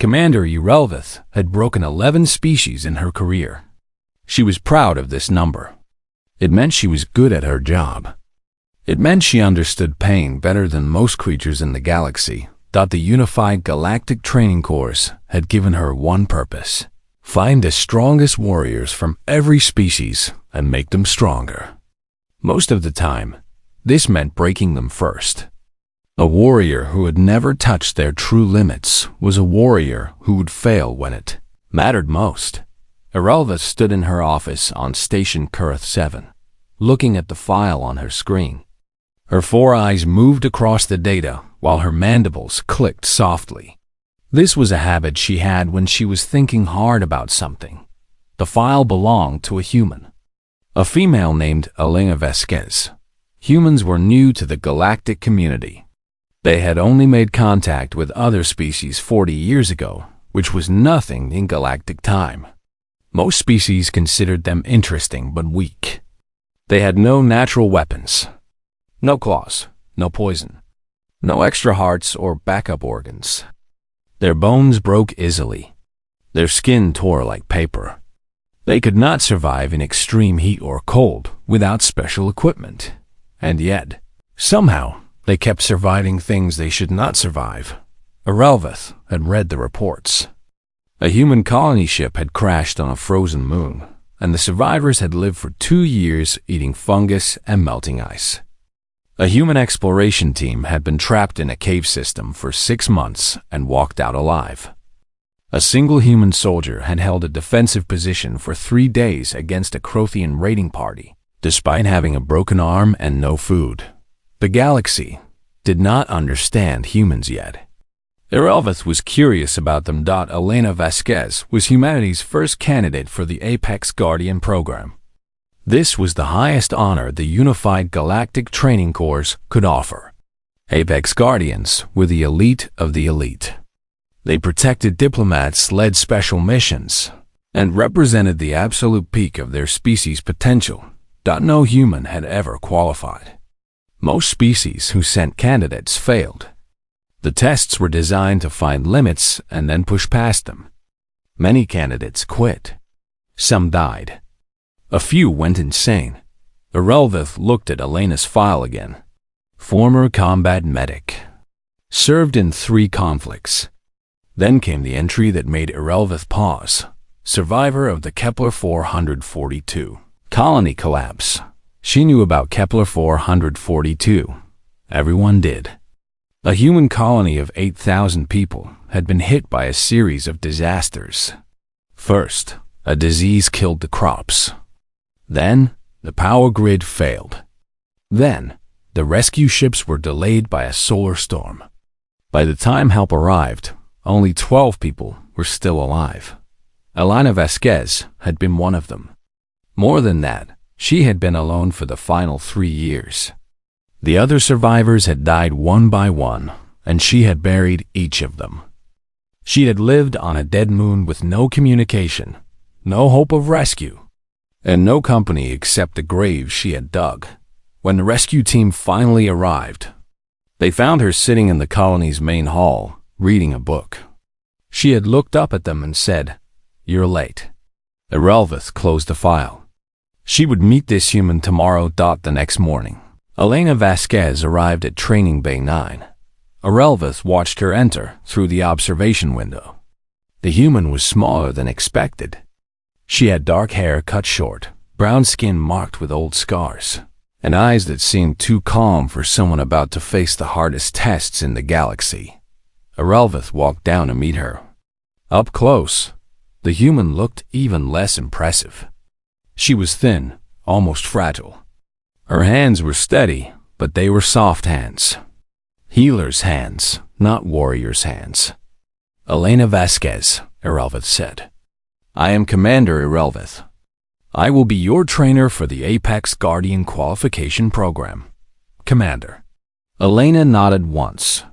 Commander Urelvith had broken 11 species in her career. She was proud of this number. It meant she was good at her job. It meant she understood pain better than most creatures in the galaxy. The Unified Galactic Training Course had given her one purpose: find the strongest warriors from every species and make them stronger. Most of the time, this meant breaking them first. A warrior who had never touched their true limits was a warrior who would fail when it mattered most. Urelvith stood in her office on Station Kurth 7, looking at the file on her screen. Her 4 eyes moved across the data while her mandibles clicked softly. This was a habit she had when she was thinking hard about something. The file belonged to a human, a female named Elena Vasquez. Humans were new to the galactic community. They had only made contact with other species 40 years ago, which was nothing in galactic time. Most species considered them interesting but weak. They had no natural weapons, no claws, no poison, no extra hearts or backup organs. Their bones broke easily. Their skin tore like paper. They could not survive in extreme heat or cold without special equipment. And yet, somehow, they kept surviving things they should not survive. Urelvith had read the reports. A human colony ship had crashed on a frozen moon, and the survivors had lived for 2 years eating fungus and melting ice. A human exploration team had been trapped in a cave system for 6 months and walked out alive. A single human soldier had held a defensive position for 3 days against a Crothian raiding party, despite having a broken arm and no food. The galaxy did not understand humans yet. Urelvith was curious about them. Elena Vasquez was humanity's first candidate for the Apex Guardian program. This was the highest honor the Unified Galactic Training Course could offer. Apex Guardians were the elite of the elite. They protected diplomats, led special missions, and represented the absolute peak of their species' potential. No human had ever qualified. Most species who sent candidates failed. The tests were designed to find limits and then push past them. Many candidates quit. Some died. A few went insane. Urelvith looked at Elena's file again. Former combat medic. Served in 3 conflicts. Then came the entry that made Urelvith pause. Survivor of the Kepler 442. Colony collapse. She knew about Kepler 442. Everyone did. A human colony of 8,000 people had been hit by a series of disasters. First, a disease killed the crops. Then, the power grid failed. Then, the rescue ships were delayed by a solar storm. By the time help arrived, only 12 people were still alive. Elena Vasquez had been one of them. More than that, she had been alone for the final 3 years. The other survivors had died one by one, and she had buried each of them. She had lived on a dead moon with no communication, no hope of rescue, and no company except the grave she had dug. When the rescue team finally arrived, they found her sitting in the colony's main hall, reading a book. She had looked up at them and said, "You're late." Urelvith closed the file. She would meet this human tomorrow. The next morning, Elena Vasquez arrived at Training Bay 9. Urelvith watched her enter through the observation window. The human was smaller than expected. She had dark hair cut short, brown skin marked with old scars, and eyes that seemed too calm for someone about to face the hardest tests in the galaxy. Urelvith walked down to meet her. Up close, the human looked even less impressive. She was thin, almost fragile. Her hands were steady, but they were soft hands. Healer's hands, not warrior's hands. "Elena Vasquez," Urelvith said. "I am Commander Urelvith. I will be your trainer for the Apex Guardian Qualification Program." "Commander." Elena nodded once.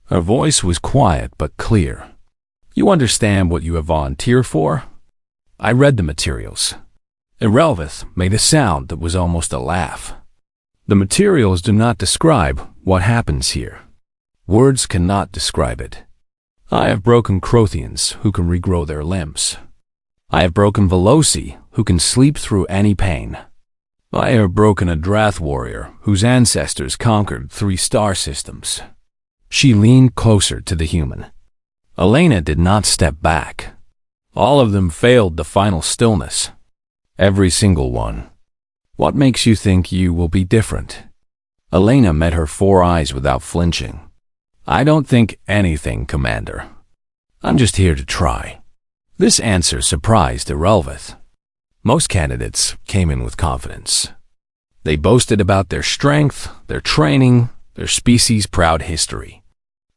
Her voice was quiet but clear. "You understand what you have volunteered for?" "I read the materials." Urelvith made a sound that was almost a laugh. "The materials do not describe what happens here. Words cannot describe it. I have broken Crothians who can regrow their limbs. I have broken Veloci who can sleep through any pain. I have broken a Drath warrior whose ancestors conquered 3 star systems. She leaned closer to the human. Elena did not step back. All of them failed the final stillness. Every single one. What makes you think you will be different? Elena met her 4 eyes without flinching. I don't think anything, Commander. I'm just here to try. This answer surprised Irelvith. Most candidates came in with confidence. They boasted about their strength, their training, their species' proud history.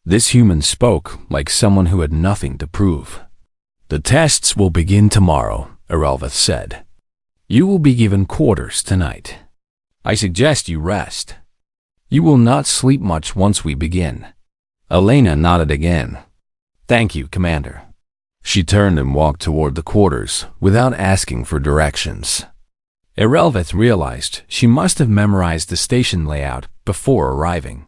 This human spoke like someone who had nothing to prove. The tests will begin tomorrow, Irelvith said. You will be given quarters tonight. I suggest you rest. You will not sleep much once we begin. Elena nodded again. Thank you, Commander. She turned and walked toward the quarters without asking for directions. Irelvith realized she must have memorized the station layout before arriving.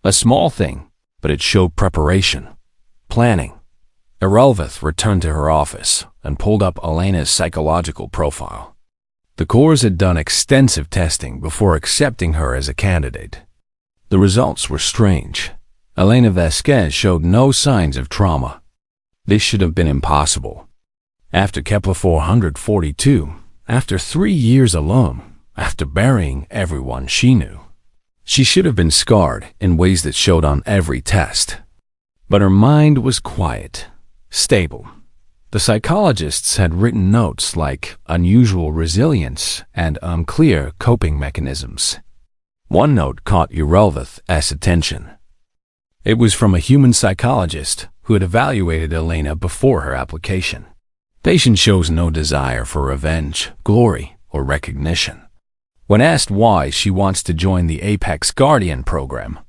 A small thing, but it showed preparation, planning. Irelvith returned to her office and pulled up Elena's psychological profile. The Corps had done extensive testing before accepting her as a candidate. The results were strange. Elena Vasquez showed no signs of trauma. This should have been impossible. After Kepler 442, after 3 years alone, after burying everyone she knew, she should have been scarred in ways that showed on every test. But her mind was quiet, stable. The psychologists had written notes like unusual resilience and unclear coping mechanisms. One note caught Irelvith's attention. It was from a human psychologist who had evaluated Elena before her application. Patient shows no desire for revenge, glory, or recognition. When asked why she wants to join the Apex Guardian program,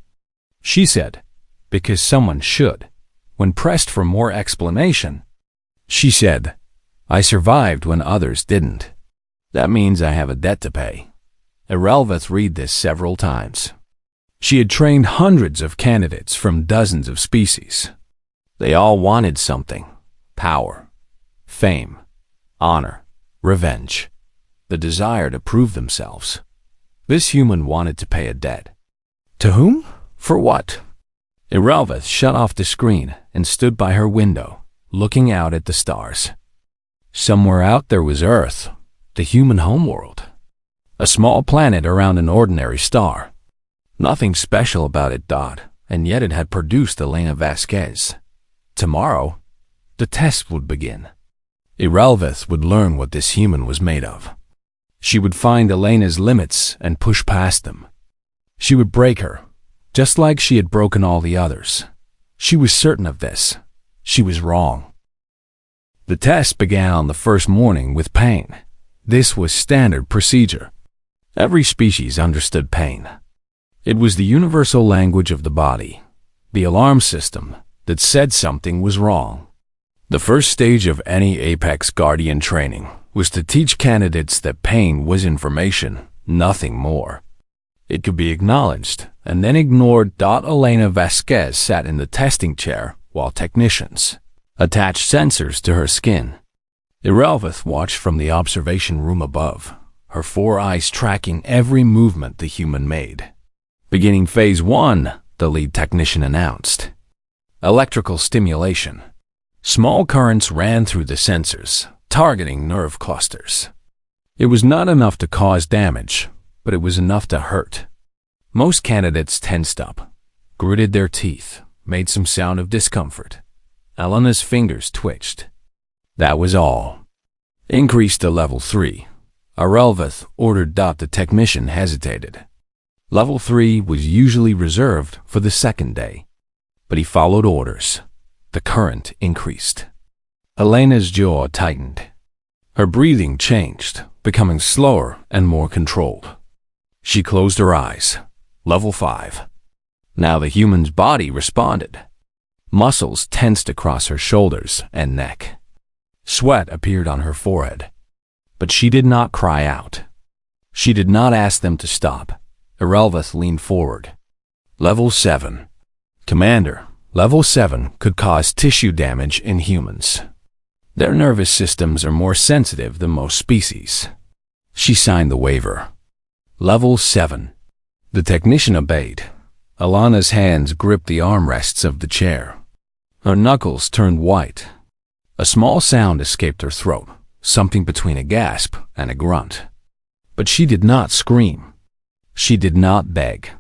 she said, because someone should. When pressed for more explanation, she said, I survived when others didn't. That means I have a debt to pay. Irelvith read this several times. She had trained hundreds of candidates from dozens of species. They all wanted something: power, fame, honor, revenge, the desire to prove themselves. This human wanted to pay a debt. To whom? For what? Irelvith shut off the screen and stood by her window, looking out at the stars. Somewhere out there was Earth, the human homeworld. A small planet around an ordinary star. Nothing special about it, and yet it had produced Elena Vasquez. Tomorrow, the test would begin. Irelvith would learn what this human was made of. She would find Elena's limits and push past them. She would break her, just like she had broken all the others. She was certain of this. She was wrong. The test began on the first morning with pain. This was standard procedure. Every species understood pain. It was the universal language of the body, the alarm system that said something was wrong. The first stage of any Apex Guardian training was to teach candidates that pain was information, nothing more. It could be acknowledged and then ignored. Elena Vasquez sat in the testing chair while technicians attached sensors to her skin. Irelvith watched from the observation room above, her 4 eyes tracking every movement the human made. Beginning Phase 1, the lead technician announced. Electrical stimulation. Small currents ran through the sensors, targeting nerve clusters. It was not enough to cause damage, but it was enough to hurt. Most candidates tensed up, gritted their teeth, made some sound of discomfort. Elena's fingers twitched. That was all. Increased to Level 3. Irelvith ordered. The technician hesitated. Level 3 was usually reserved for the second day, but he followed orders. The current increased. Elena's jaw tightened. Her breathing changed, becoming slower and more controlled. She closed her eyes. Level 5. Now the human's body responded. Muscles tensed across her shoulders and neck. Sweat appeared on her forehead. But she did not cry out. She did not ask them to stop. Irelvith leaned forward. Level 7. Commander, Level 7 could cause tissue damage in humans. Their nervous systems are more sensitive than most species. She signed the waiver. Level 7. The technician obeyed. Alana's hands gripped the armrests of the chair. Her knuckles turned white. A small sound escaped her throat, something between a gasp and a grunt. But she did not scream. She did not beg.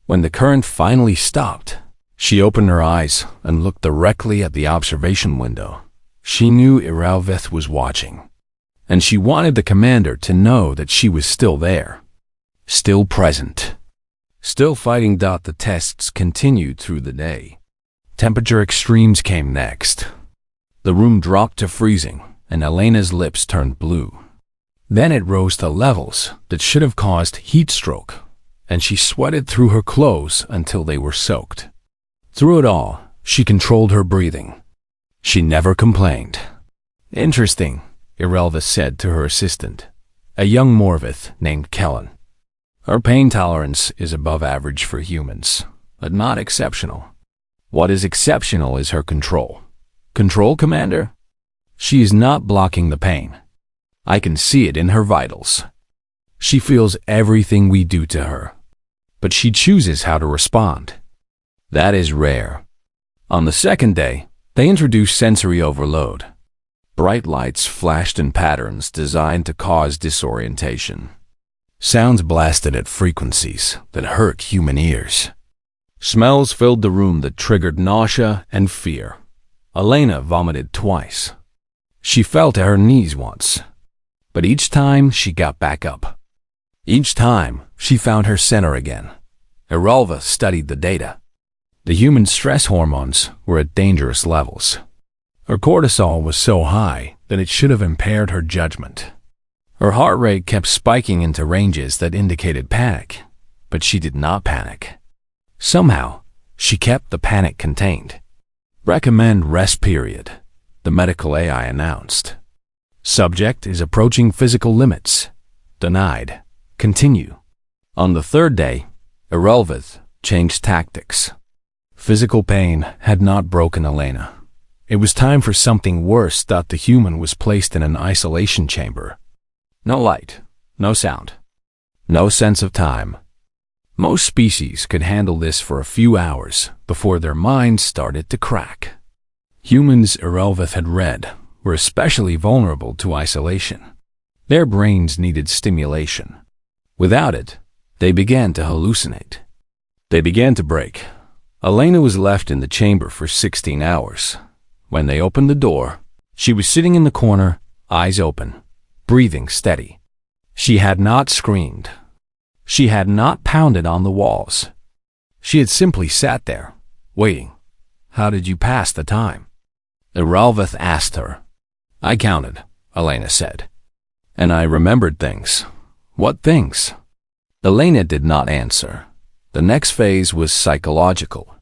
When the current finally stopped, she opened her eyes and looked directly at the observation window. She knew Irelvith was watching, and she wanted the commander to know that she was still there, still present, still fighting. The tests continued through the day. Temperature extremes came next. The room dropped to freezing, and Elena's lips turned blue. Then it rose to levels that should have caused heat stroke, and she sweated through her clothes until they were soaked. Through it all, she controlled her breathing. She never complained. Interesting, Irelvith said to her assistant, a young Morvith named Kellen. Her pain tolerance is above average for humans, but not exceptional. What is exceptional is her control. Control, Commander? She is not blocking the pain. I can see it in her vitals. She feels everything we do to her, but she chooses how to respond. That is rare. On the second day, they introduced sensory overload. Bright lights flashed in patterns designed to cause disorientation. Sounds blasted at frequencies that hurt human ears. Smells filled the room that triggered nausea and fear. Elena vomited twice. She fell to her knees once, but each time she got back up. Each time she found her center again. Irelvith studied the data. The human stress hormones were at dangerous levels. Her cortisol was so high that it should have impaired her judgment. Her heart rate kept spiking into ranges that indicated panic, but she did not panic. Somehow, she kept the panic contained. Recommend rest period, the medical AI announced. Subject is approaching physical limits. Denied. Continue. On the third day, Irelvith changed tactics. Physical pain had not broken Elena. It was time for something worse. The human was placed in an isolation chamber. No light, no sound, no sense of time. Most species could handle this for a few hours before their minds started to crack. Humans Irelvith had read were especially vulnerable to isolation. Their brains needed stimulation. Without it, they began to hallucinate. They began to break. Elena was left in the chamber for 16 hours. When they opened the door, she was sitting in the corner, eyes open, breathing steady. She had not screamed. She had not pounded on the walls. She had simply sat there, waiting. How did you pass the time? Irelvith asked her. I counted, Elena said. And I remembered things. What things? Elena did not answer. The next phase was psychological.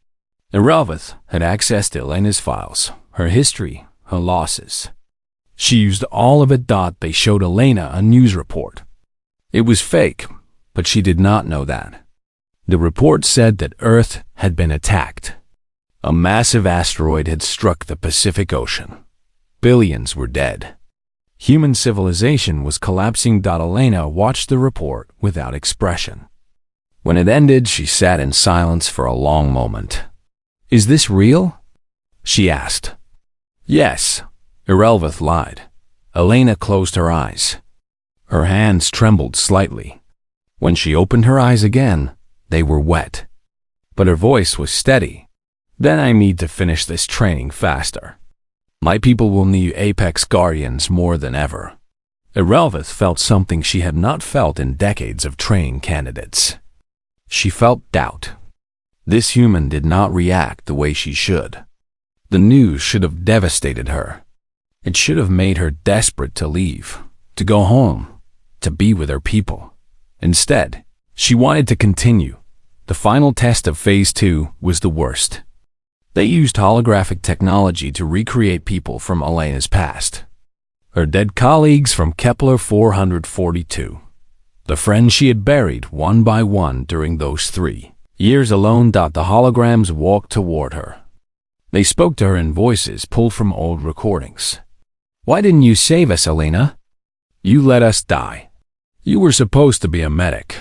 Irelvith had access to Elena's files, her history, her losses. She used all of it. They showed Elena a news report. It was fake, but she did not know that. The report said that Earth had been attacked. A massive asteroid had struck the Pacific Ocean. Billions were dead. Human civilization was collapsing. Elena watched the report without expression. When it ended, she sat in silence for a long moment. Is this real? She asked. Yes, Irelvith lied. Elena closed her eyes. Her hands trembled slightly. When she opened her eyes again, they were wet. But her voice was steady. Then I need to finish this training faster. My people will need Apex Guardians more than ever. Irelvith felt something she had not felt in decades of training candidates. She felt doubt. This human did not react the way she should. The news should have devastated her. It should have made her desperate to leave, to go home, to be with her people. Instead, she wanted to continue. The final test of Phase 2 was the worst. They used holographic technology to recreate people from Elena's past. Her dead colleagues from Kepler 442. The friends she had buried one by one during those 3 years alone. The holograms walked toward her. They spoke to her in voices pulled from old recordings. "Why didn't you save us, Elena? You let us die. You were supposed to be a medic.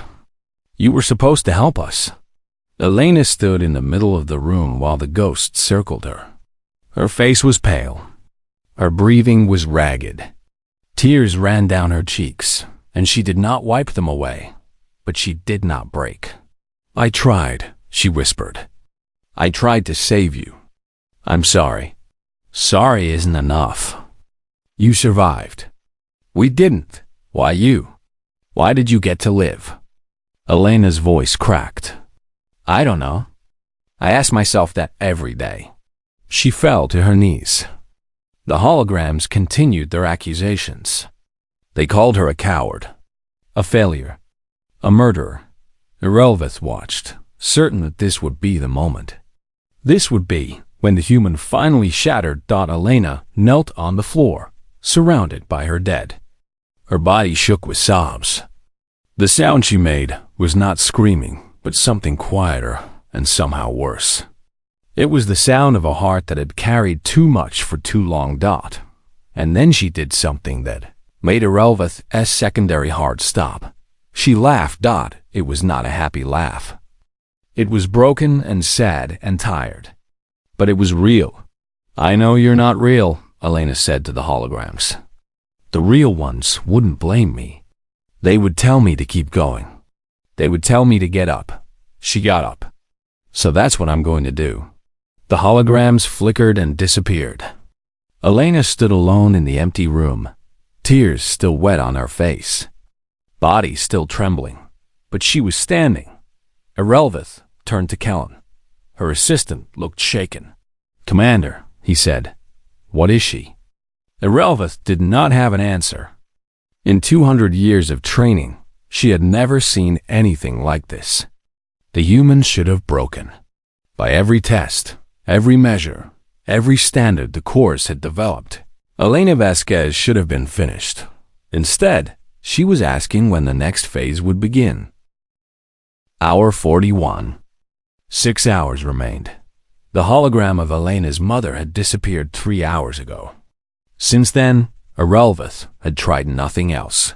You were supposed to help us." Elena stood in the middle of the room while the ghosts circled her. Her face was pale. Her breathing was ragged. Tears ran down her cheeks, and she did not wipe them away, but she did not break. "I tried," she whispered. "I tried to save you. I'm sorry. Sorry isn't enough. You survived. We didn't. Why you? Why did you get to live?" Elena's voice cracked. "I don't know. I ask myself that every day." She fell to her knees. The holograms continued their accusations. They called her a coward, a failure, a murderer. Irelvith watched, certain that this would be the moment. This would be when the human finally shattered. Elena knelt on the floor, surrounded by her dead. Her body shook with sobs. The sound she made was not screaming, but something quieter and somehow worse. It was the sound of a heart that had carried too much for too long. And then she did something that made Irelvith's secondary heart stop. She laughed. It was not a happy laugh. It was broken and sad and tired. But it was real. "I know you're not real," Elena said to the holograms. "The real ones wouldn't blame me. They would tell me to keep going. They would tell me to get up." She got up. "So that's what I'm going to do." The holograms flickered and disappeared. Elena stood alone in the empty room, tears still wet on her face, body still trembling, but she was standing. Irelvith turned to Kellen. Her assistant looked shaken. "Commander," he said, "what is she?" Irelvith did not have an answer. In 200 years of training, she had never seen anything like this. The humans should have broken. By every test, every measure, every standard the course had developed, Elena Vasquez should have been finished. Instead, she was asking when the next phase would begin. Hour 41. 6 hours remained. The hologram of Elena's mother had disappeared 3 hours ago. Since then, Irelvith had tried nothing else.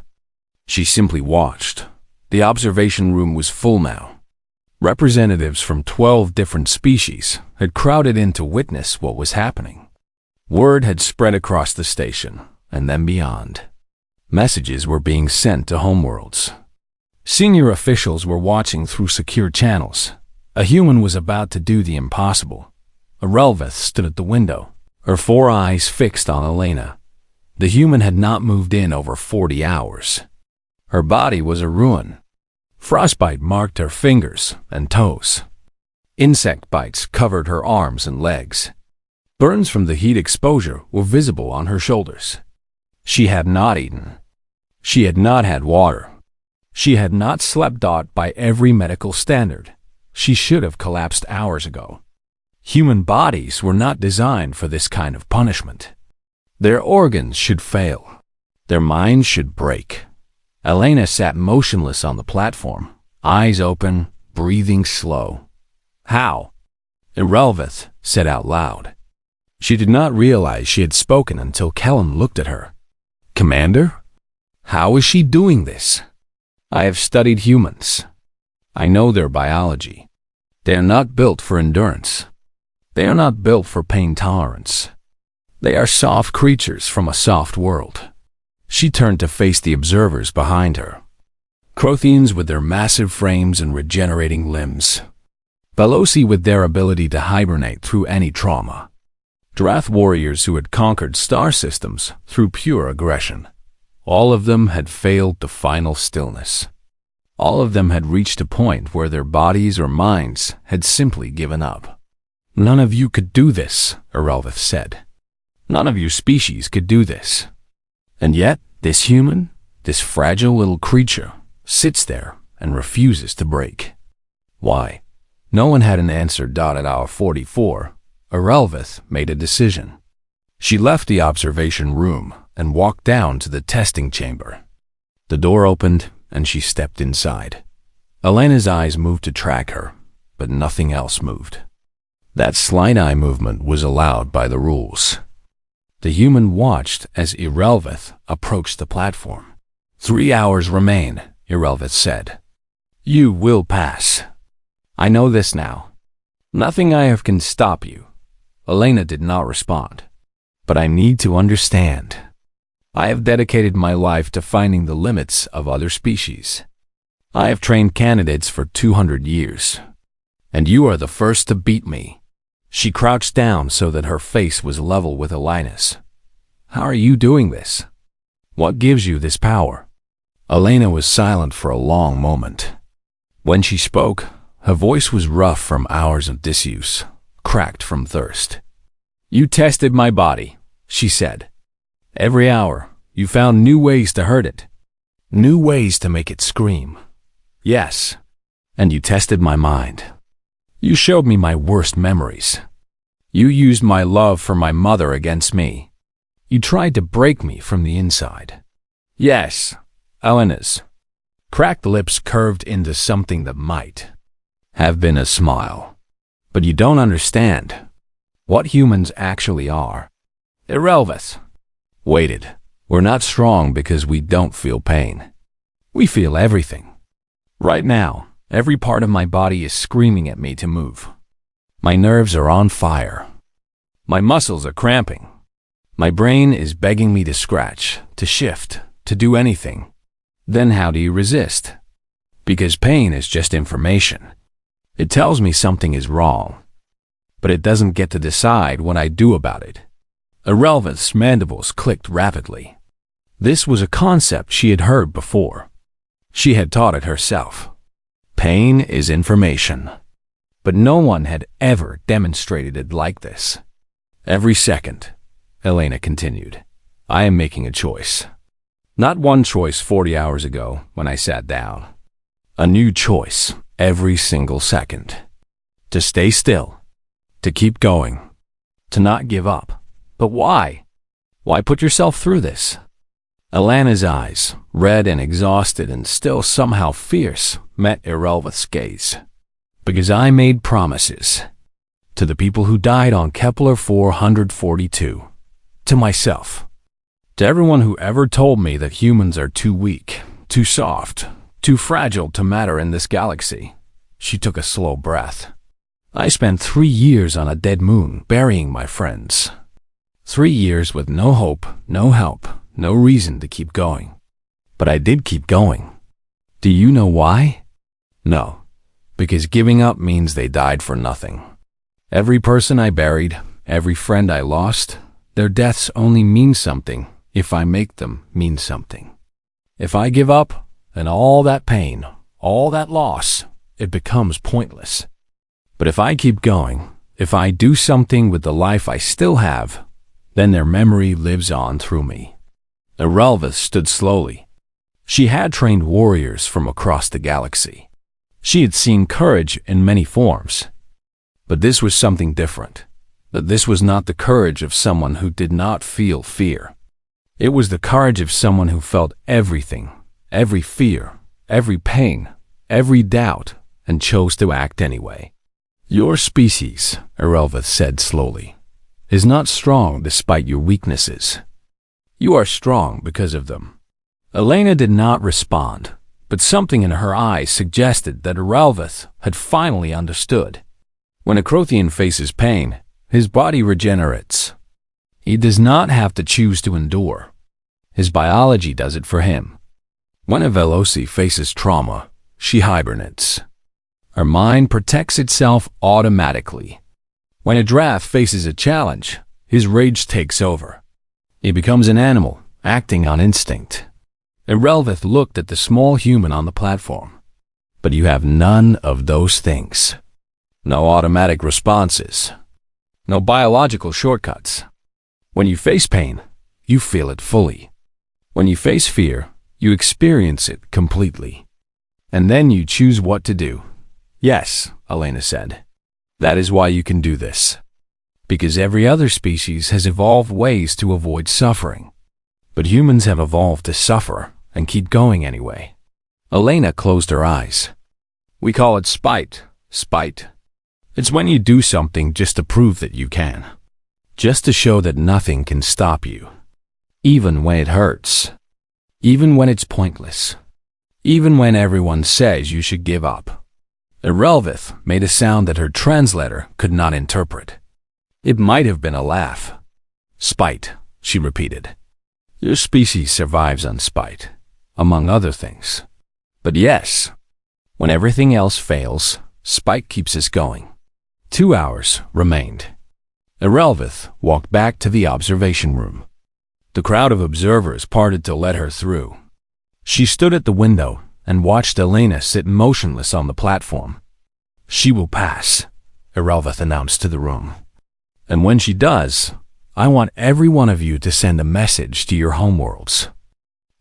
She simply watched. The observation room was full now. Representatives from 12 different species had crowded in to witness what was happening. Word had spread across the station, and then beyond. Messages were being sent to homeworlds. Senior officials were watching through secure channels. A human was about to do the impossible. Irelvith stood at the window, her 4 eyes fixed on Elena. The human had not moved in over 40 hours. Her body was a ruin. Frostbite marked her fingers and toes. Insect bites covered her arms and legs. Burns from the heat exposure were visible on her shoulders. She had not eaten. She had not had water. She had not slept. By every medical standard, she should have collapsed hours ago. Human bodies were not designed for this kind of punishment. Their organs should fail. Their minds should break. Elena sat motionless on the platform, eyes open, breathing slow. "How?" Irelvith said out loud. She did not realize she had spoken until Kellen looked at her. "Commander? How is she doing this?" "I have studied humans. I know their biology. They are not built for endurance. They are not built for pain tolerance. They are soft creatures from a soft world." She turned to face the observers behind her. Crothians with their massive frames and regenerating limbs. Veloci with their ability to hibernate through any trauma. Drath warriors who had conquered star systems through pure aggression. All of them had failed the final stillness. All of them had reached a point where their bodies or minds had simply given up. "None of you could do this," Irelvith said. "None of your species could do this. And yet, this human, this fragile little creature, sits there and refuses to break. Why? No one had an answer. At hour 44, Irelvith made a decision. She left the observation room and walked down to the testing chamber. The door opened and she stepped inside. Elena's eyes moved to track her, but nothing else moved. That slight eye movement was allowed by the rules. The human watched as Irelvith approached the platform. 3 hours remain, Irelvith said. You will pass. I know this now. Nothing I have can stop you. Elena did not respond. But I need to understand. I have dedicated my life to finding the limits of other species. I have trained candidates for 200 years. And you are the first to beat me. She crouched down so that her face was level with Elena's. How are you doing this? What gives you this power? Elena was silent for a long moment. When she spoke, her voice was rough from hours of disuse, cracked from thirst. You tested my body, she said. Every hour, you found new ways to hurt it. New ways to make it scream. Yes, and you tested my mind. You showed me my worst memories. You used my love for my mother against me. You tried to break me from the inside. Yes, Elena's cracked lips curved into something that might have been a smile. But you don't understand what humans actually are. Irelvith waited. We're not strong because we don't feel pain. We feel everything. Right now, every part of my body is screaming at me to move. My nerves are on fire. My muscles are cramping. My brain is begging me to scratch, to shift, to do anything. Then how do you resist? Because pain is just information. It tells me something is wrong. But it doesn't get to decide what I do about it. Irelvith's mandibles clicked rapidly. This was a concept she had heard before. She had taught it herself. Pain is information. But no one had ever demonstrated it like this. Every second, Elena continued, I am making a choice. Not one choice 40 hours ago when I sat down. A new choice every single second. To stay still. To keep going. To not give up. But why? Why put yourself through this? Elena's eyes, red and exhausted and still somehow fierce, met Irelvith's gaze. Because I made promises. To the people who died on Kepler 442. To myself. To everyone who ever told me that humans are too weak, too soft, too fragile to matter in this galaxy. She took a slow breath. I spent 3 years on a dead moon burying my friends. 3 years with no hope, no help, no reason to keep going. But I did keep going. Do you know why? No. Because giving up means they died for nothing. Every person I buried, every friend I lost, their deaths only mean something if I make them mean something. If I give up, then all that pain, all that loss, it becomes pointless. But if I keep going, if I do something with the life I still have, then their memory lives on through me. Irelvith stood slowly. She had trained warriors from across the galaxy. She had seen courage in many forms. But this was something different. That this was not the courage of someone who did not feel fear. It was the courage of someone who felt everything, every fear, every pain, every doubt, and chose to act anyway. Your species, Irelvith said slowly, is not strong despite your weaknesses. You are strong because of them. Elena did not respond, but something in her eyes suggested that Irelvith had finally understood. When a Crothian faces pain, his body regenerates. He does not have to choose to endure. His biology does it for him. When a Veloci faces trauma, she hibernates. Her mind protects itself automatically. When a Drath faces a challenge, his rage takes over. He becomes an animal, acting on instinct. Irelvith looked at the small human on the platform. But you have none of those things. No automatic responses. No biological shortcuts. When you face pain, you feel it fully. When you face fear, you experience it completely. And then you choose what to do. Yes, Elena said. That is why you can do this. Because every other species has evolved ways to avoid suffering. But humans have evolved to suffer and keep going anyway. Elena closed her eyes. We call it spite. Spite. It's when you do something just to prove that you can. Just to show that nothing can stop you. Even when it hurts. Even when it's pointless. Even when everyone says you should give up. Irelvith made a sound that her translator could not interpret. It might have been a laugh. Spite, she repeated. Your species survives on spite, among other things. But yes, when everything else fails, spite keeps us going. 2 hours remained. Irelvith walked back to the observation room. The crowd of observers parted to let her through. She stood at the window and watched Elena sit motionless on the platform. She will pass, Irelvith announced to the room. And when she does, I want every one of you to send a message to your homeworlds.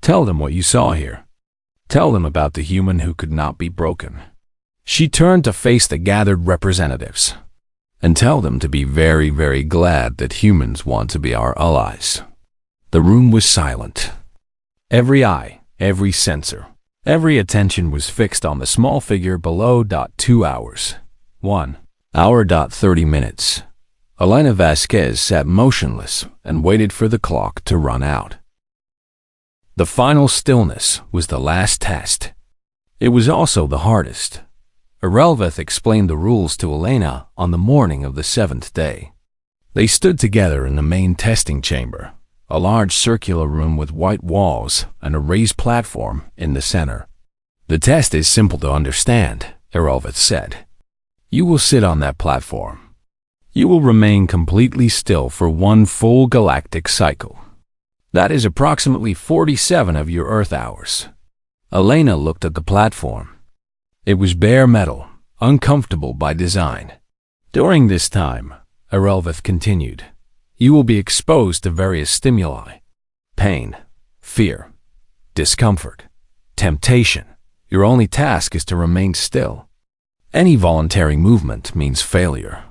Tell them what you saw here. Tell them about the human who could not be broken. She turned to face the gathered representatives. And tell them to be very, very glad that humans want to be our allies. The room was silent. Every eye, every sensor, every attention was fixed on the small figure below. 2 hours. 1 hour. 30 minutes. Elena Vasquez sat motionless and waited for the clock to run out. The final stillness was the last test. It was also the hardest. Irelvith explained the rules to Elena on the morning of the 7th day. They stood together in the main testing chamber, a large circular room with white walls and a raised platform in the center. The test is simple to understand, Irelvith said. You will sit on that platform. You will remain completely still for 1 full galactic cycle. That is approximately 47 of your Earth hours. Elena looked at the platform. It was bare metal, uncomfortable by design. During this time, Irelvith continued, you will be exposed to various stimuli. Pain, fear, discomfort, temptation. Your only task is to remain still. Any voluntary movement means failure.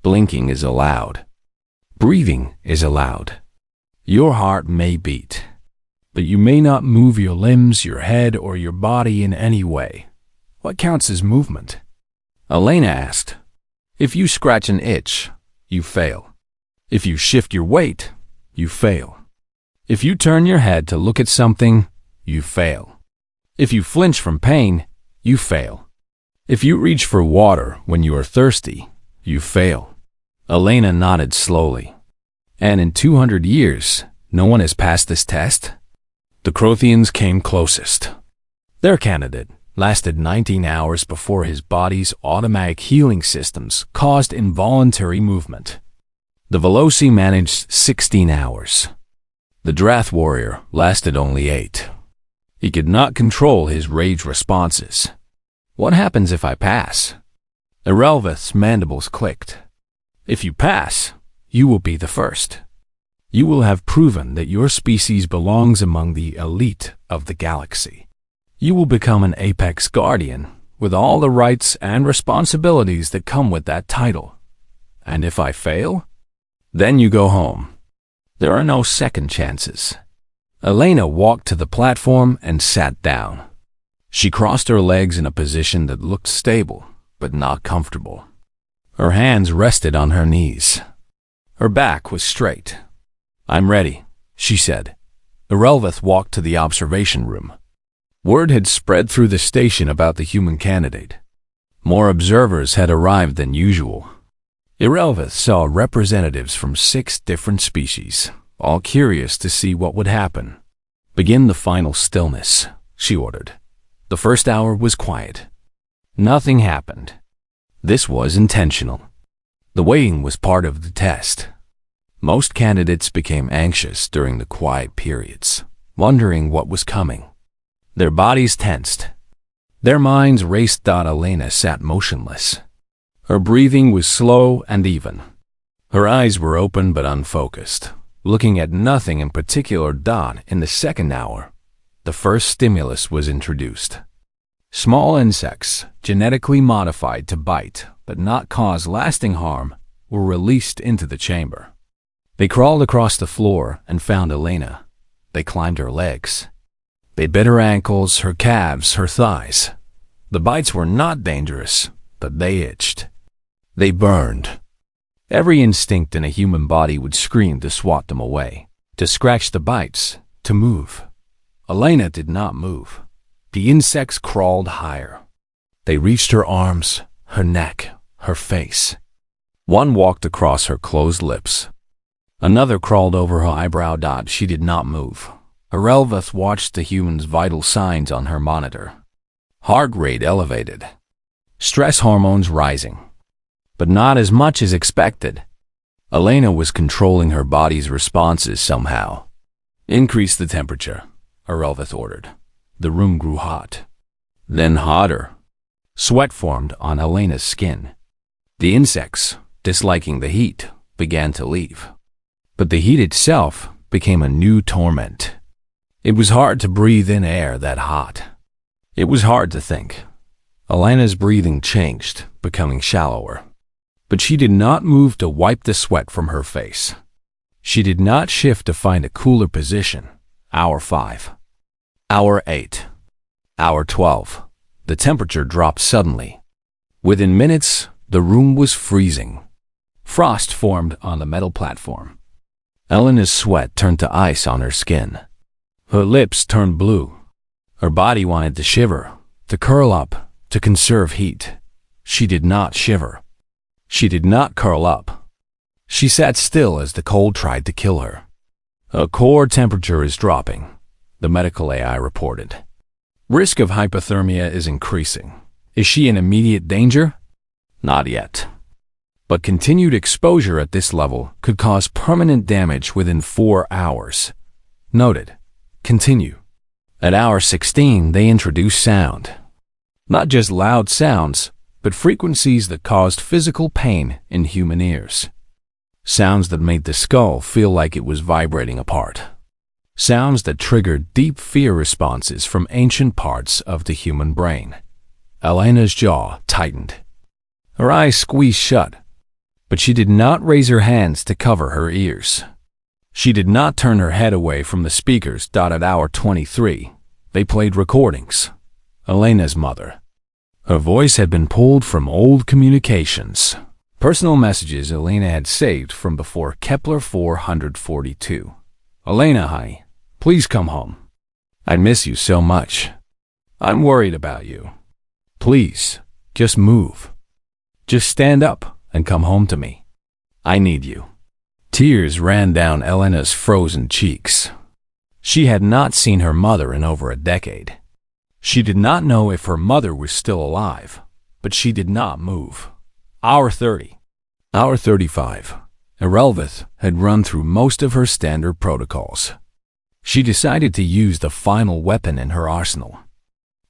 Blinking is allowed. Breathing is allowed. Your heart may beat, but you may not move your limbs, your head, or your body in any way. What counts as movement? Elena asked. If you scratch an itch, you fail. If you shift your weight, you fail. If you turn your head to look at something, you fail. If you flinch from pain, you fail. If you reach for water when you are thirsty, you fail. Elena nodded slowly. And in 200 years, no one has passed this test? The Crothians came closest. Their candidate lasted 19 hours before his body's automatic healing systems caused involuntary movement. The Veloci managed 16 hours. The Drath warrior lasted only 8. He could not control his rage responses. What happens if I pass? Irelvith's mandibles clicked. If you pass, you will be the first. You will have proven that your species belongs among the elite of the galaxy. You will become an apex guardian with all the rights and responsibilities that come with that title. And if I fail, then you go home. There are no second chances. Elena walked to the platform and sat down. She crossed her legs in a position that looked stable, but not comfortable. Her hands rested on her knees. Her back was straight. I'm ready, she said. Irelvith walked to the observation room. Word had spread through the station about the human candidate. More observers had arrived than usual. Irelvith saw representatives from 6 different species, all curious to see what would happen. Begin the final stillness, she ordered. The first hour was quiet. Nothing happened. This was intentional. The waiting was part of the test. Most candidates became anxious during the quiet periods, wondering what was coming. Their bodies tensed. Their minds raced. Elena sat motionless. Her breathing was slow and even. Her eyes were open but unfocused, looking at nothing in particular. In the second hour, the first stimulus was introduced. Small insects, genetically modified to bite but not cause lasting harm, were released into the chamber. They crawled across the floor and found Elena. They climbed her legs. They bit her ankles, her calves, her thighs. The bites were not dangerous, but they itched. They burned. Every instinct in a human body would scream to swat them away, to scratch the bites, to move. Elena did not move. The insects crawled higher. They reached her arms, her neck, her face. One walked across her closed lips. Another crawled over her eyebrow. She did not move. Elveth watched the human's vital signs on her monitor. Heart rate elevated. Stress hormones rising. But not as much as expected. Elena was controlling her body's responses somehow. Increase the temperature, Elveth ordered. The room grew hot. Then hotter. Sweat formed on Elena's skin. The insects, disliking the heat, began to leave. But the heat itself became a new torment. It was hard to breathe in air that hot. It was hard to think. Elena's breathing changed, becoming shallower. But she did not move to wipe the sweat from her face. She did not shift to find a cooler position. Hour 5. Hour 8. Hour 12. The temperature dropped suddenly. Within minutes, the room was freezing. Frost formed on the metal platform. Elena's sweat turned to ice on her skin. Her lips turned blue. Her body wanted to shiver, to curl up, to conserve heat. She did not shiver. She did not curl up. She sat still as the cold tried to kill her. Her core temperature is dropping, the medical AI reported. Risk of hypothermia is increasing. Is she in immediate danger? Not yet. But continued exposure at this level could cause permanent damage within 4 hours. Noted. Continue. At hour 16, they introduced sound. Not just loud sounds, but frequencies that caused physical pain in human ears. Sounds that made the skull feel like it was vibrating apart. Sounds that triggered deep fear responses from ancient parts of the human brain. Elena's jaw tightened. Her eyes squeezed shut, but she did not raise her hands to cover her ears. She did not turn her head away from the speakers. At hour 23, they played recordings. Elena's mother. Her voice had been pulled from old communications. Personal messages Elena had saved from before Kepler 442. Elena, honey, please come home. I miss you so much. I'm worried about you. Please, just move. Just stand up and come home to me. I need you. Tears ran down Elena's frozen cheeks. She had not seen her mother in over a decade. She did not know if her mother was still alive, but she did not move. Hour 30. Hour 35. Elveth had run through most of her standard protocols. She decided to use the final weapon in her arsenal.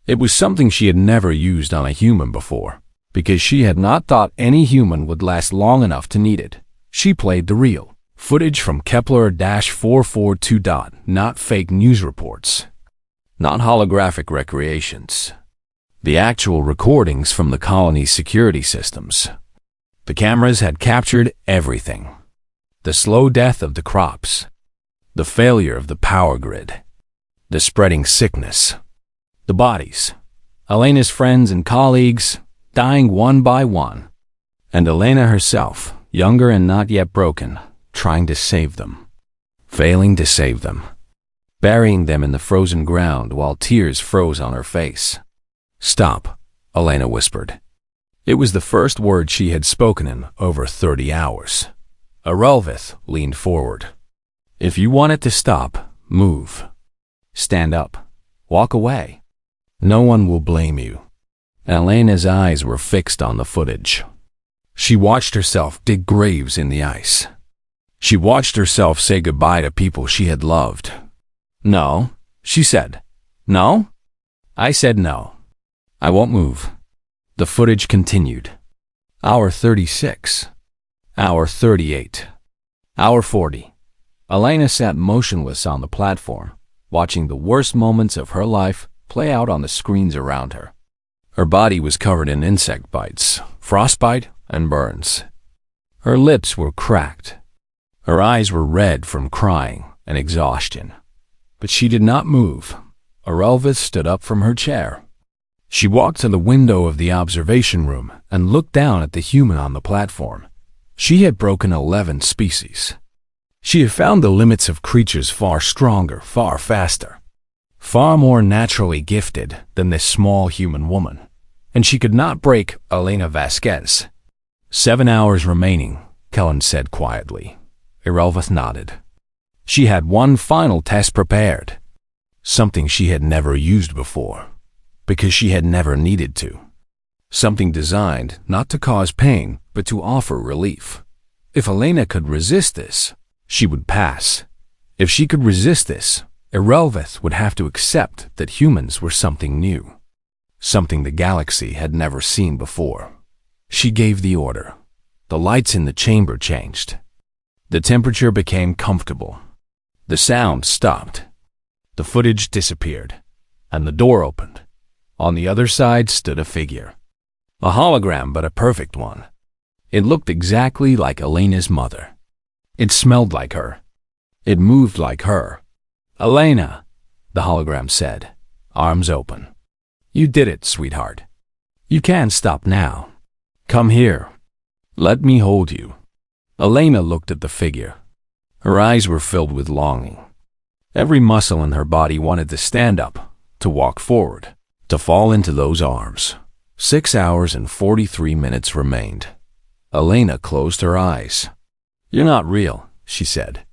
It was something she had never used on a human before, because she had not thought any human would last long enough to need it. She played the real footage from Kepler-442. Not fake news reports. Not holographic recreations. The actual recordings from the colony's security systems. The cameras had captured everything. The slow death of the crops. The failure of the power grid. The spreading sickness. The bodies. Elena's friends and colleagues dying one by one. And Elena herself, younger and not yet broken, trying to save them. Failing to save them. Burying them in the frozen ground while tears froze on her face. Stop, Elena whispered. It was the first word she had spoken in over 30 hours. Elveth leaned forward. If you want it to stop, move. Stand up. Walk away. No one will blame you. Elena's eyes were fixed on the footage. She watched herself dig graves in the ice. She watched herself say goodbye to people she had loved. No, she said. No? I said no. I won't move. The footage continued. Hour 36. Hour 38. Hour 40. Elena sat motionless on the platform, watching the worst moments of her life play out on the screens around her. Her body was covered in insect bites, frostbite, and burns. Her lips were cracked. Her eyes were red from crying and exhaustion. But she did not move. Elveth stood up from her chair. She walked to the window of the observation room and looked down at the human on the platform. She had broken 11 species. She had found the limits of creatures far stronger, far faster, far more naturally gifted than this small human woman. And she could not break Elena Vasquez. 7 hours remaining, Kellen said quietly. Irelvith nodded. She had one final test prepared. Something she had never used before, because she had never needed to. Something designed not to cause pain, but to offer relief. If Elena could resist this, she would pass. If she could resist this, Irelvith would have to accept that humans were something new, something the galaxy had never seen before. She gave the order. The lights in the chamber changed. The temperature became comfortable. The sound stopped. The footage disappeared, and the door opened. On the other side stood a figure. A hologram, but a perfect one. It looked exactly like Elena's mother. It smelled like her. It moved like her. "Elena," the hologram said, arms open. "You did it, sweetheart. You can't stop now. Come here. Let me hold you." Elena looked at the figure. Her eyes were filled with longing. Every muscle in her body wanted to stand up, to walk forward, to fall into those arms. 6 hours and 43 minutes remained. Elena closed her eyes. "You're not real," she said.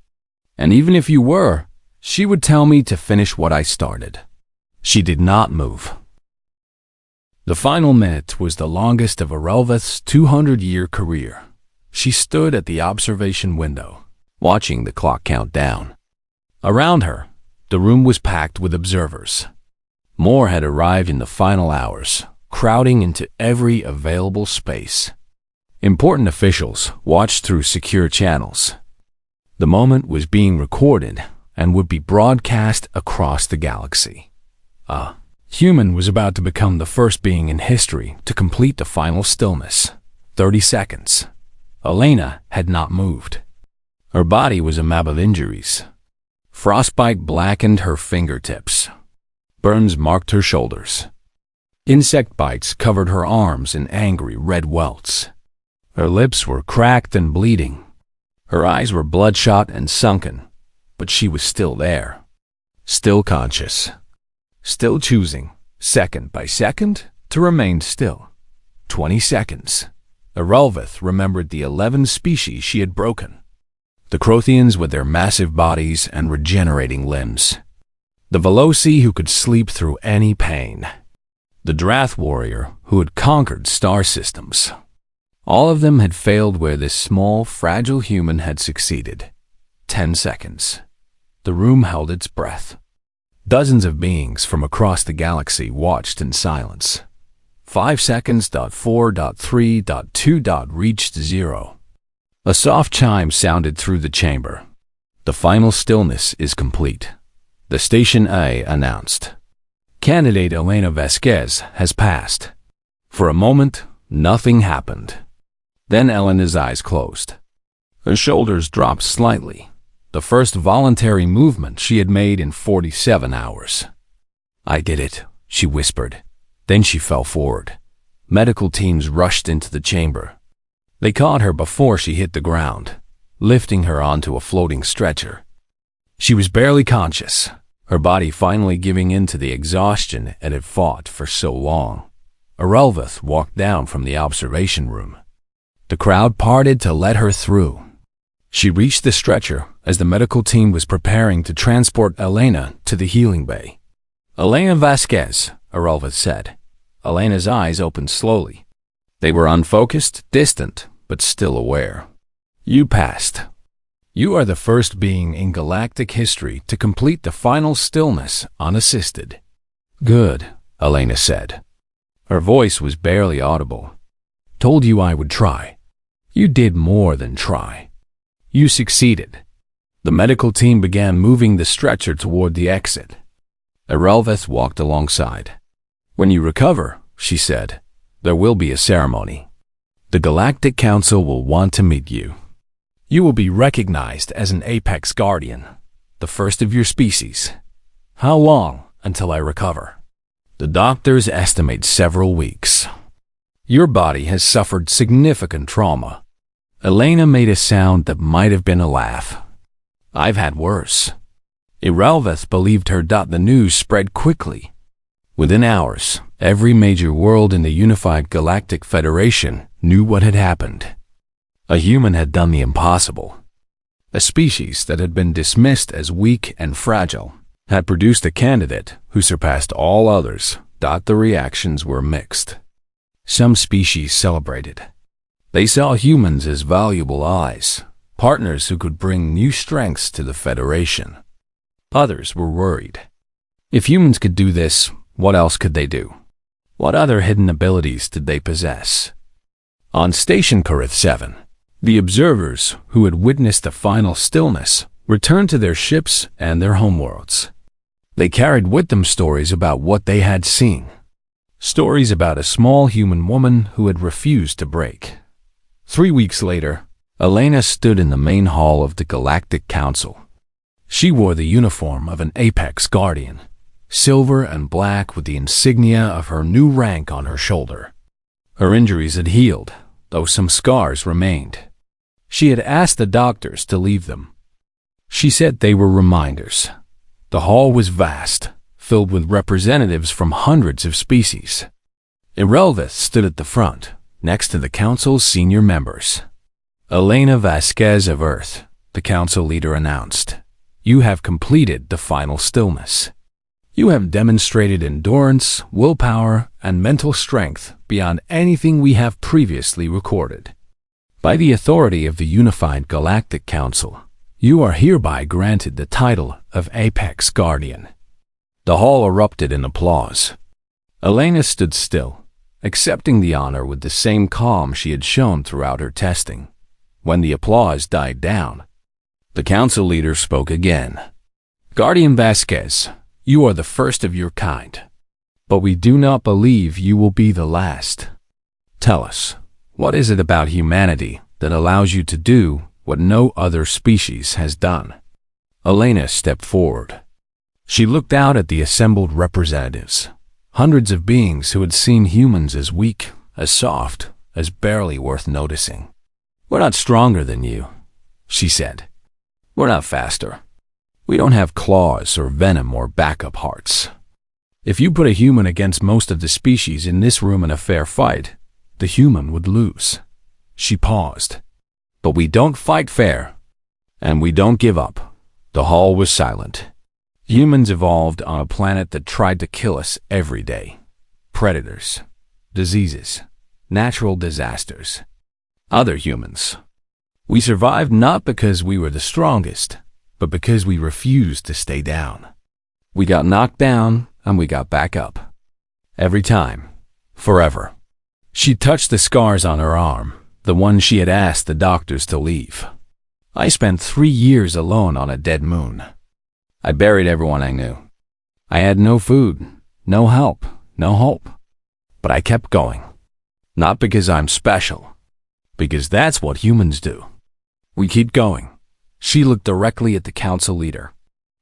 "And even if you were, she would tell me to finish what I started." She did not move. The final minute was the longest of Irelvith's 200-year career. She stood at the observation window, watching the clock count down. Around her, the room was packed with observers. More had arrived in the final hours, crowding into every available space. Important officials watched through secure channels. The moment was being recorded and would be broadcast across the galaxy. A human was about to become the first being in history to complete the final stillness. 30 seconds. Elena had not moved. Her body was a map of injuries. Frostbite blackened her fingertips. Burns marked her shoulders. Insect bites covered her arms in angry red welts. Her lips were cracked and bleeding. Her eyes were bloodshot and sunken, but she was still there. Still conscious. Still choosing, second by second, to remain still. 20 seconds. Irelvith remembered the 11 species she had broken. The Crothians with their massive bodies and regenerating limbs. The Veloci who could sleep through any pain. The Drath warrior who had conquered star systems. All of them had failed where this small, fragile human had succeeded. 10 seconds. The room held its breath. Dozens of beings from across the galaxy watched in silence. 5 seconds. 4.3.2. Reached 0. A soft chime sounded through the chamber. The final stillness is complete. The Station A announced. Candidate Elena Vasquez has passed. For a moment, nothing happened. Then Elena's eyes closed. Her shoulders dropped slightly, the first voluntary movement she had made in 47 hours. "I did it," she whispered. Then she fell forward. Medical teams rushed into the chamber. They caught her before she hit the ground, lifting her onto a floating stretcher. She was barely conscious, her body finally giving in to the exhaustion it had fought for so long. Irelvith walked down from the observation room. The crowd parted to let her through. She reached the stretcher as the medical team was preparing to transport Elena to the healing bay. "Elena Vasquez," Irelvith said. Elena's eyes opened slowly. They were unfocused, distant, but still aware. "You passed. You are the first being in galactic history to complete the final stillness unassisted." "Good," Elena said. Her voice was barely audible. "Told you I would try. You did more than try. You succeeded." The medical team began moving the stretcher toward the exit. Irelvith walked alongside. "When you recover," she said, "there will be a ceremony. The Galactic Council will want to meet you. You will be recognized as an Apex Guardian, the first of your species. How long until I recover?" The doctors estimate several weeks. Your body has suffered significant trauma. Elena made a sound that might have been a laugh. I've had worse. Irelveth believed her. The news spread quickly. Within hours, every major world in the unified Galactic Federation knew what had happened. A human had done the impossible. A species that had been dismissed as weak and fragile had produced a candidate who surpassed all others. The reactions were mixed. Some species celebrated. They saw humans as valuable allies, partners who could bring new strengths to the Federation. Others were worried. If humans could do this, what else could they do? What other hidden abilities did they possess? On Station Karith 7, the observers who had witnessed the final stillness returned to their ships and their homeworlds. They carried with them stories about what they had seen. Stories about a small human woman who had refused to break. 3 weeks later, Elena stood in the main hall of the Galactic Council. She wore the uniform of an Apex Guardian, silver and black with the insignia of her new rank on her shoulder. Her injuries had healed, though some scars remained. She had asked the doctors to leave them. She said they were reminders. The hall was vast, filled with representatives from hundreds of species. Irelveth stood at the front, next to the council's senior members. Elena Vasquez of Earth, the council leader announced, "You have completed the final stillness. You have demonstrated endurance, willpower, and mental strength beyond anything we have previously recorded. By the authority of the Unified Galactic Council, you are hereby granted the title of Apex Guardian." The hall erupted in applause. Elena stood still, accepting the honor with the same calm she had shown throughout her testing. When the applause died down, the council leader spoke again. "Guardian Vasquez, you are the first of your kind, but we do not believe you will be the last. Tell us, what is it about humanity that allows you to do what no other species has done?" Elena stepped forward. She looked out at the assembled representatives, hundreds of beings who had seen humans as weak, as soft, as barely worth noticing. "We're not stronger than you," she said. "We're not faster. We don't have claws or venom or backup hearts. If you put a human against most of the species in this room in a fair fight, the human would lose." She paused. "But we don't fight fair, and we don't give up." The hall was silent. Humans evolved on a planet that tried to kill us every day. Predators, diseases, natural disasters. Other humans. We survived not because we were the strongest, but because we refused to stay down. We got knocked down and we got back up. Every time. Forever. She touched the scars on her arm, the one she had asked the doctors to leave. "I spent 3 years alone on a dead moon. I buried everyone I knew. I had no food, no help, no hope. But I kept going. Not because I'm special, because that's what humans do. We keep going." She looked directly at the council leader.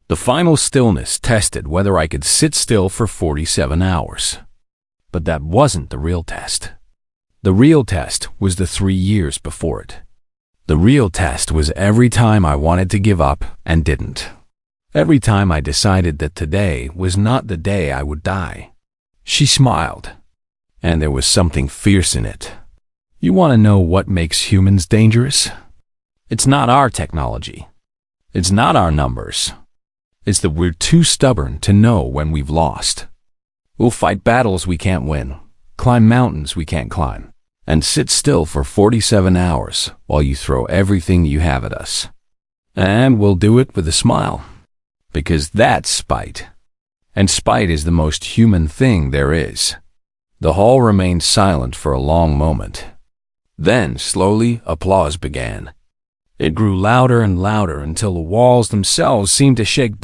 "The final stillness tested whether I could sit still for 47 hours. But that wasn't the real test. The real test was the 3 years before it. The real test was every time I wanted to give up and didn't. Every time I decided that today was not the day I would die." She smiled, and there was something fierce in it. "You want to know what makes humans dangerous? It's not our technology. It's not our numbers. It's that we're too stubborn to know when we've lost. We'll fight battles we can't win, climb mountains we can't climb, and sit still for 47 hours while you throw everything you have at us. And we'll do it with a smile. Because that's spite. And spite is the most human thing there is." The hall remained silent for a long moment. Then, slowly, applause began. It grew louder and louder until the walls themselves seemed to shake.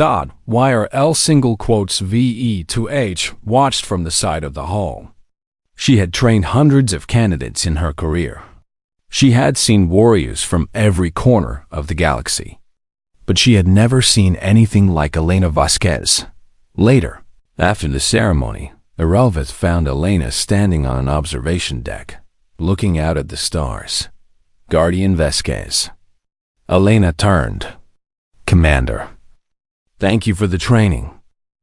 YRL single quotes VE2H watched from the side of the hall. She had trained hundreds of candidates in her career. She had seen warriors from every corner of the galaxy. But she had never seen anything like Elena Vasquez. Later, after the ceremony, Irelvith found Elena standing on an observation deck, looking out at the stars. Guardian Vesquez. Elena turned. Commander, thank you for the training.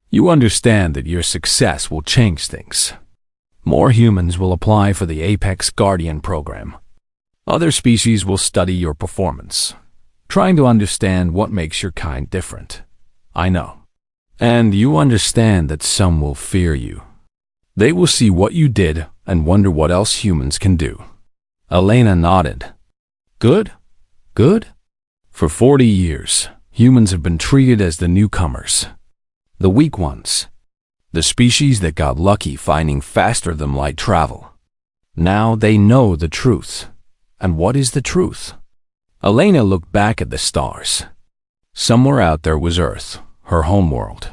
You understand that your success will change things. More humans will apply for the Apex Guardian program. Other species will study your performance, trying to understand what makes your kind different. I know. And you understand that some will fear you. They will see what you did and wonder what else humans can do. Elena nodded. Good? Good? For 40 years, humans have been treated as the newcomers, the weak ones, the species that got lucky finding faster than light travel. Now they know the truth. And what is the truth? Elena looked back at the stars. Somewhere out there was Earth, her homeworld,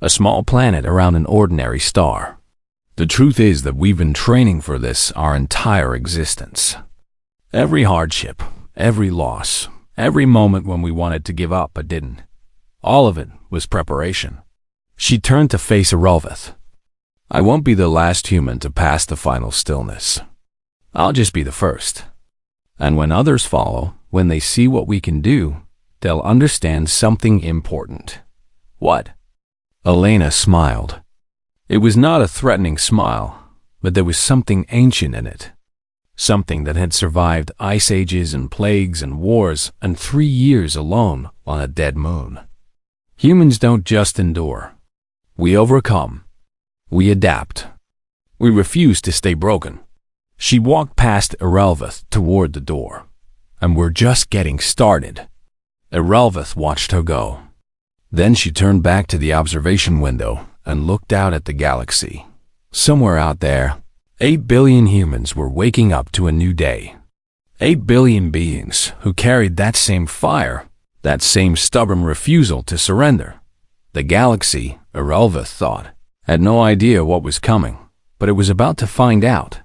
a small planet around an ordinary star. The truth is that we've been training for this our entire existence. Every hardship, every loss, every moment when we wanted to give up but didn't, all of it was preparation. She turned to face Irelvith. I won't be the last human to pass the final stillness. I'll just be the first. And when others follow, when they see what we can do, they'll understand something important. What? Elena smiled. It was not a threatening smile, but there was something ancient in it. Something that had survived ice ages and plagues and wars and 3 years alone on a dead moon. Humans don't just endure. We overcome. We adapt. We refuse to stay broken. She walked past Irelvith toward the door. And we're just getting started. Irelvith watched her go. Then she turned back to the observation window and looked out at the galaxy. Somewhere out there, 8 billion humans were waking up to a new day. 8 billion beings who carried that same fire, that same stubborn refusal to surrender. The galaxy, Irelvith thought, had no idea what was coming, but it was about to find out.